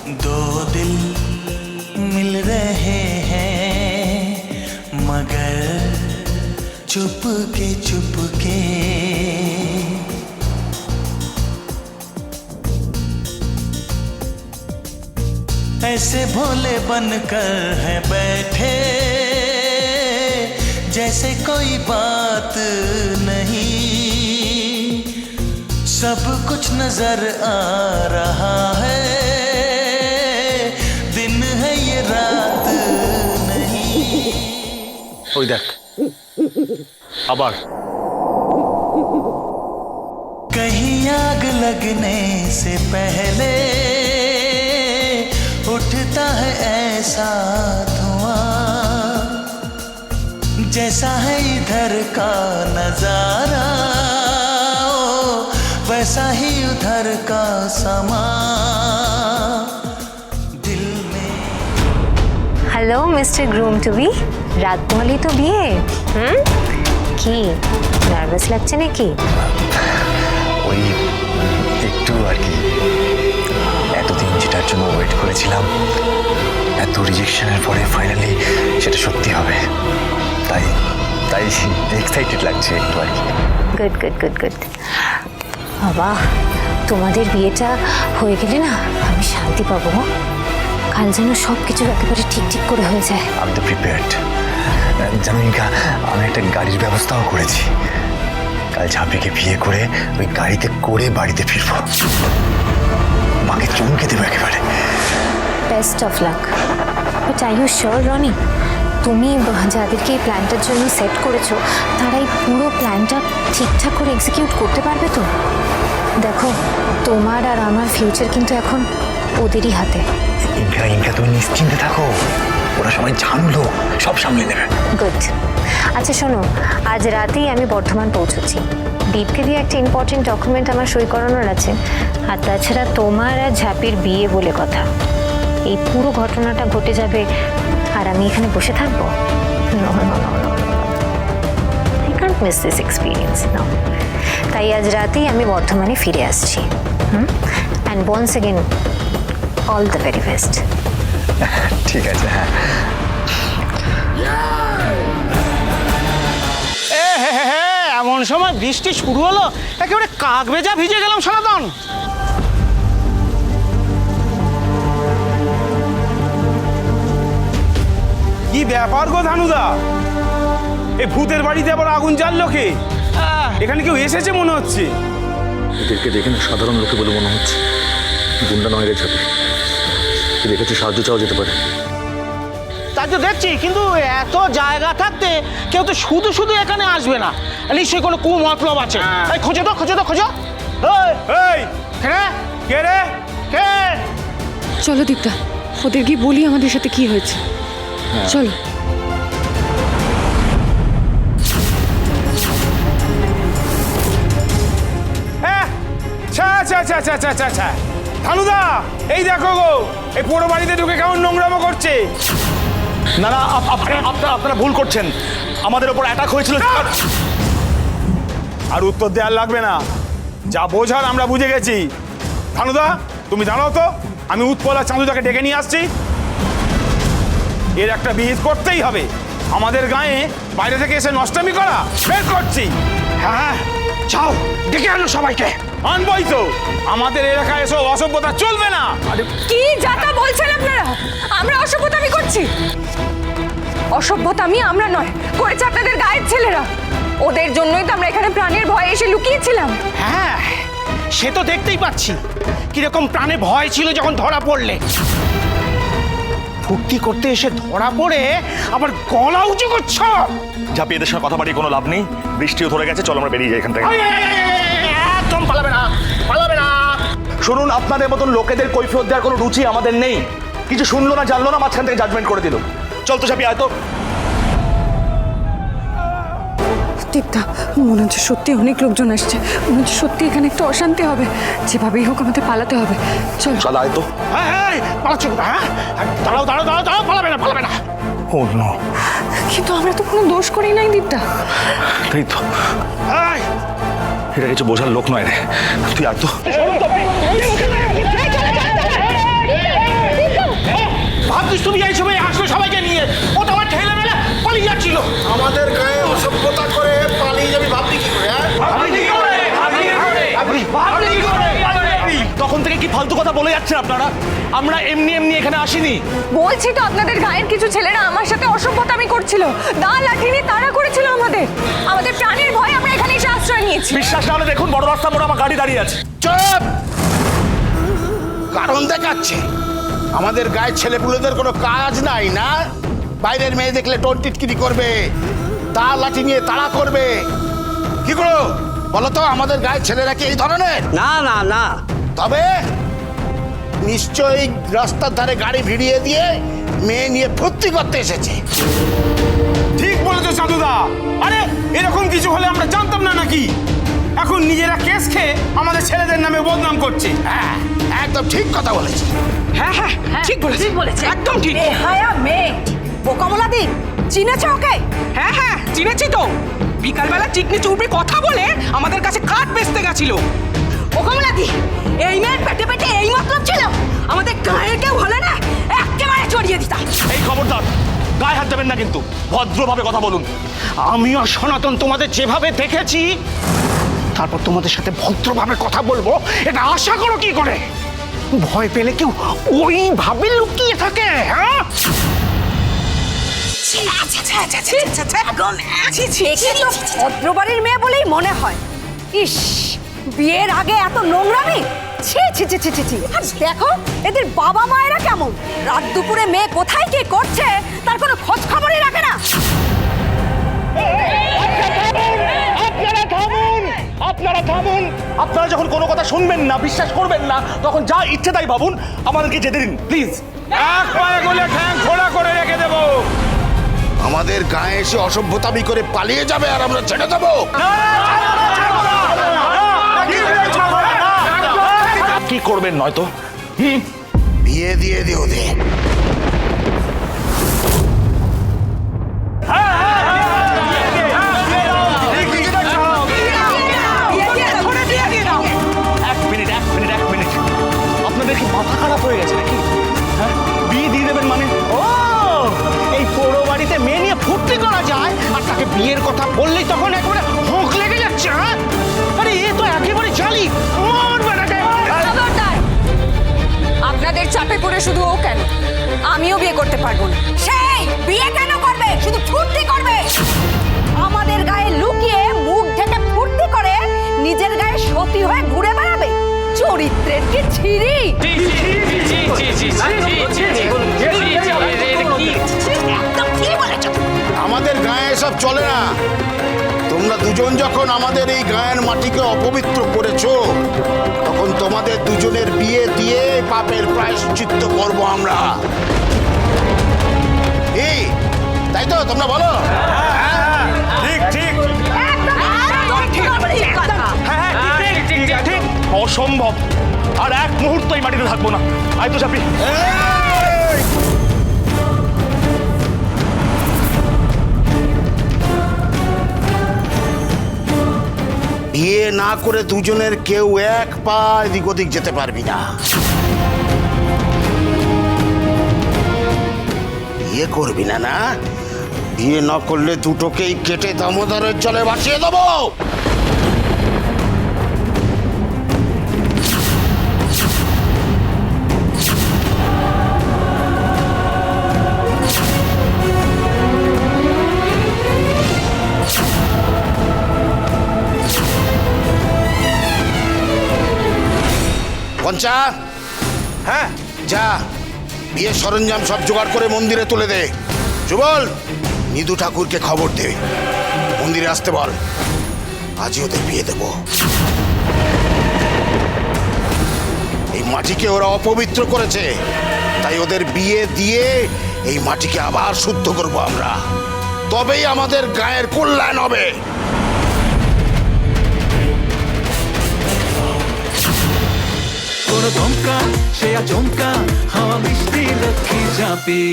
दो दिल मिल रहे हैं मगर चुपके चुपके, ऐसे भोले बनकर हैं बैठे जैसे कोई बात नहीं, सब कुछ नजर आ रहा है, दिन है ये रात नहीं। ওই দেখ আবার कहीं आग लगने से पहले उठता है ऐसा धुआं, जैसा है इधर का नजारा वैसा ही उधर का समा दिल में। Hello mister groom to be, রাত পোহালেই তো বিয়ে। কি নার্ভাস লাগছে নাকি? ওই একটু আর কি, এতদিন যেটার জন্য ওয়েট করেছিলাম, এত রিজেকশনের পরে ফাইনালি সেটা সত্যি হবে, তাই তাই এক্সাইটেড লাগছে একটু আর কি। Good good good good. বাবা, তোমাদের বিয়েটা হয়ে গেলে না আমি শান্তি পাবো। কাল যেন সব কিছু একেবারে ঠিক ঠিক করে হয়ে যায়। আমি তো প্রিপেয়ার্ড জামিকা, আমি একটা গাড়ির ব্যবস্থাও করেছি। কাল ঝাঁপিকে বিয়ে করে ওই গাড়িতে করে বাড়িতে ফিরবো, মাকে চমকে দেবো একেবারে। Best of luck. But are you sure Roni, তুমি যাদেরকে এই প্ল্যানটার জন্য সেট করেছো তারা এই পুরো প্ল্যানটা ঠিকঠাক করে এক্সিকিউট করতে পারবে তো? দেখো, তোমার আর আমার ফিউচার কিন্তু এখন ওদেরই হাতে। ইনকা ইনকা, তুমি নিশ্চিন্তে থাকো, ওরা সবাই জানলো, সব সামলে নেবে। গুড। আচ্ছা শোনো, আজ রাতেই আমি বর্ধমান পৌঁছচ্ছি। দীপকে দিয়ে একটা ইম্পর্টেন্ট ডকুমেন্ট আমার সই করানোর আছে, আর তাছাড়া তোমার আর ঝাঁপির বিয়ে বলে কথা। এই পুরো ঘটনাটা ঘটে যাবে আর আমি এখানে বসে থাকবো? No no no no, I can't miss this experience now. তাই আজ রাতেই আমি বর্ধমানে ফিরে আসছি। And once again all the very best. ঠিক আছে, হ্যাঁ। এমন সময় বৃষ্টি শুরু হলো, একেবারে কাক ভেজা ভিজে গেলাম সনাতন। কি ব্যাপার গো ধানুদা, এই ভূতের বাড়িতে আবার আগুন জ্বাললো কে? এখানে কেউ এসেছে মনে হচ্ছে। এদেরকে দেখে না সাধারণ লোকে বলে মনে হচ্ছে, গুন্ডা নয় রে ঝাঁপি, দেখেছে সাহায্য চাওয়া যেতে পারে। তাই তো দেখছি, কিন্তু এত জায়গা থাকতে কেউ তো শুধু শুধু এখানে আসবে না, নিশ্চয়ই কোনো কুমতলব আছে। এই খোঁজো তো খোঁজো তো খোঁজো। এই কে রে কে? চলো দীপ্তা, ওদের গিয়ে বলি আমাদের সাথে কি হয়েছে। চলো। ধানুদা, এই দেখো গো, এই পোড়ো বাড়িতে ঢুকে কেমন নোংরামো করছে। না না, আপনারা ভুল করছেন, আমাদের ওপর অ্যাটাক হয়েছিল। আর উত্তর দেওয়ার লাগবে না, যা বোঝার আমরা বুঝে গেছি। ধানুদা, তুমি জানো তো আমি উৎপল আর চাঁদুদাকে ডেকে নিয়ে আসছি। এর একটা বিহিত করতেই হবে। আমাদের গায়ে বাইরে থেকে এসে নষ্টামি করা বের করছি। হ্যাঁ যাও, ডেকে আনো সবাইকে। আনবই তো, আমাদের এলাকায় এসব অসভ্যতা চলবে না। কি যাতা বলছেন আপনারা? আমরা অসভ্যতামি করছি? অসভ্যতামি আমরা নয়, করেছে আপনাদের গায়ের ছেলেরা। ওদের জন্যই তো আমরা এখানে প্রাণের ভয়ে এসে লুকিয়েছিলাম। হ্যাঁ, সে তো দেখতেই পাচ্ছি কিরকম প্রাণে ভয় ছিল যখন ধরা পড়লে। ফুর্তি করতে এসে ধরা পড়ে আবার গলা উঁচু করছ। ঝাঁপি, এদের সঙ্গে কথা বাড়িয়ে কোনো লাভ নেই, বৃষ্টিও ধরে গেছে, চলো আমরা বেরিয়ে যাই এখান থেকে। একদম পালাবে না, পালাবে না। শুনুন, আপনাদের মতন লোকেদের কৈফিয়ত দেওয়ার কোনো রুচি আমাদের নেই। কিছু শুনলো না জানলো না, মাঝখান থেকে জাজমেন্ট করে দিল। চল তো ঝাঁপি, আয় তো। দীপ্তা, মনে হচ্ছে সত্যি অনেক লোকজন আসছে, মনে হচ্ছে সত্যি এখানে একটা অশান্তি হবে। যেভাবেই হোক আমাদের পালাতে হবে। চল চল, আয় তো। পালাচ্ছ কোথায়? হ্যাঁ, দাঁড়াও দাঁড়াও দাঁড়াও দাঁড়াও, পালাবে না, পালাবে না। ও নো, কিন্তু আমরা তো কোনো দোষ করি নাই দীপ্তা। তাই তো, এটা কিছু বোঝার লোক নয় রে, তুই আয় তো। যাচ্ছেন আপনারা? আমরা এমনি এমনি এখানে আসিনি। বলছি তো আপনাদের গায়ের কিছু ছেলেরা আমার সাথে অসভ্যতামি করছিল, দা লাঠি নিয়ে তাড়া করেছিল আমাদের প্রাণের ভয় আমরা এখানে এসে আশ্রয় নিয়েছি। বিশ্বাস না হলে দেখুন, বড় রাস্তা মোড়ে আমার গাড়ি দাঁড়িয়ে আছে। চুপ! কারণ দেখাচ্ছে আমাদের গায়ের ছেলেপুলেদের কোনো কাজ নাই না? বাইরের মেয়ে দেখলে টোন টিটকিরি করবে, তার লাঠি নিয়ে তাড়া করবে। কি করো বলো তো, আমাদের গায়ের ছেলেরা কি এই ধরনের? না না না, তবে নিশ্চয়ই রাস্তার ধারে গাড়ি ভিড়িয়ে দিয়ে মেয়ে নিয়ে ফুর্তি করতে এসেছে। ঠিক বলেছো চাঁদুদা। আরে এরকম কিছু হলে আমরা জানতাম না নাকি? এখন নিজেরা কেস খেয়ে আমাদের ছেলেদের নামে বদনাম করছে। হ্যাঁ, একদম ঠিক কথা বলেছি। হ্যাঁ হ্যাঁ, ঠিক বলেছে, একদম ঠিক। হায়া মেয়ে বোকামোলা দি, চিনেছ ওকে? হ্যাঁ হ্যাঁ, চিনেছি তো। বিকালবেলা চিকনি চুপড়ি কথা বলে আমাদের কাছে কাঠ বেচতে গেছিল। বোকামোলা দি, এই মেয়ের পেটে পেটে এই মতলব ছিল, আমাদের গায়ের কেউ হলে না একেবারে চড়িয়ে দিতাম। এই খবরদার, গায়ে হাত দেবেন না কিন্তু, ভদ্রভাবে কথা বলুন। আমি আর সনাতন তোমাদের যেভাবে দেখেছি, তারপর তোমাদের সাথে ভদ্রভাবে কথা বলবো, এটা আশা করো কি করে? ভয় পেলে কেউ ওইভাবে লুকিয়ে থাকে? হ্যাঁ, ভদ্রবাড়ির মেয়ে বলেই মনে হয়। ইস, বিয়ের আগে এত নোংরামি! ছি ছি ছি ছি ছি ছি। আর দেখো এদের বাবা মায়েরা কেমন, রাত দুপুরে মেয়ে কোথায় কি করছে তার কোনো খোঁজ খবরই রাখে না। আপনারা থামুন। আপনারা যখন কোনো কথা শুনবেন না, বিশ্বাস করবেন না, তখন যা ইচ্ছে তাই ভাবুন। আমাদেরকে যেতে দিন প্লিজ। এক পায়ে গলে ঠ্যাং খোলা করে রেখে দেবো। আমাদের গায়ে এসে অসভ্যতামি করে পালিয়ে যাবে আর আমরা ছেড়ে দেবো? কি করবেন নয়তো? বিয়ে দিয়ে দিও ওদের। এক মিনিট। আপনাদের কি মাথা খারাপ হয়ে গেছে নাকি? হ্যাঁ, বিয়ে দিয়ে দেবেন মানে? ও, এই পোড়ো বাড়িতে মেয়ে নিয়ে ফুর্তি করা যায়, আর তাকে বিয়ের কথা বললেই তখন একেবারে হোঁক লেগে যাচ্ছে। হ্যাঁ, আরে এ তো একেবারে জালি। মার বেটাকে। খবরদার! আপনাদের চাপে পড়ে শুধু ও কেন, আমিও বিয়ে করতে পারবো না। সেই বিয়ে কেন করবে? শুধু ফুর্তি করবে। আমাদের গায়ে লুকিয়ে মুখ ঢেকে ফুর্তি করে নিজের গায়ে সতী হয়ে ঘুরে বেড়াবে। চরিত্রের কি ছিরি! একদম ঠিক বলেছ। আমাদের গায়ে এসব চলে না। তোমরা দুজন যখন আমাদের এই গায়ের মাটিকে অপবিত্র করেছো, তখন তোমাদের দুজনের বিয়ে দিয়ে পাপের প্রায়শ্চিত্ত করব আমরা। এই তাই তো, তোমরা বলো? ঠিক। একদম ঠিক। অসম্ভব। আর এক মুহূর্ত এই মাটিতে থাকবো না। আয় তো চাপি। বিয়ে না করে দুজনের কেউ এক পা এদিক ওদিক যেতে পারবি না। বিয়ে করবি না? না, বিয়ে না করলে দুটোকেই কেটে দামোদরের জলে ভাসিয়ে দেবো। পঞ্চা, হ্যাঁ, যা বিয়ের সরঞ্জাম সব জোগাড় করে মন্দিরে তুলে দে। সুবল, নিদু ঠাকুরকে খবর দে, মন্দিরে আসতে বল। আজই ওদের বিয়ে দেব। এই মাটিকে ওরা অপবিত্র করেছে, তাই ওদের বিয়ে দিয়ে এই মাটিকে আবার শুদ্ধ করব আমরা। তবেই আমাদের গায়ের কল্যাণ হবে। কোনো দমকা সে আচমকা হাওয়া মিষ্টি লক্ষ্মী চাপি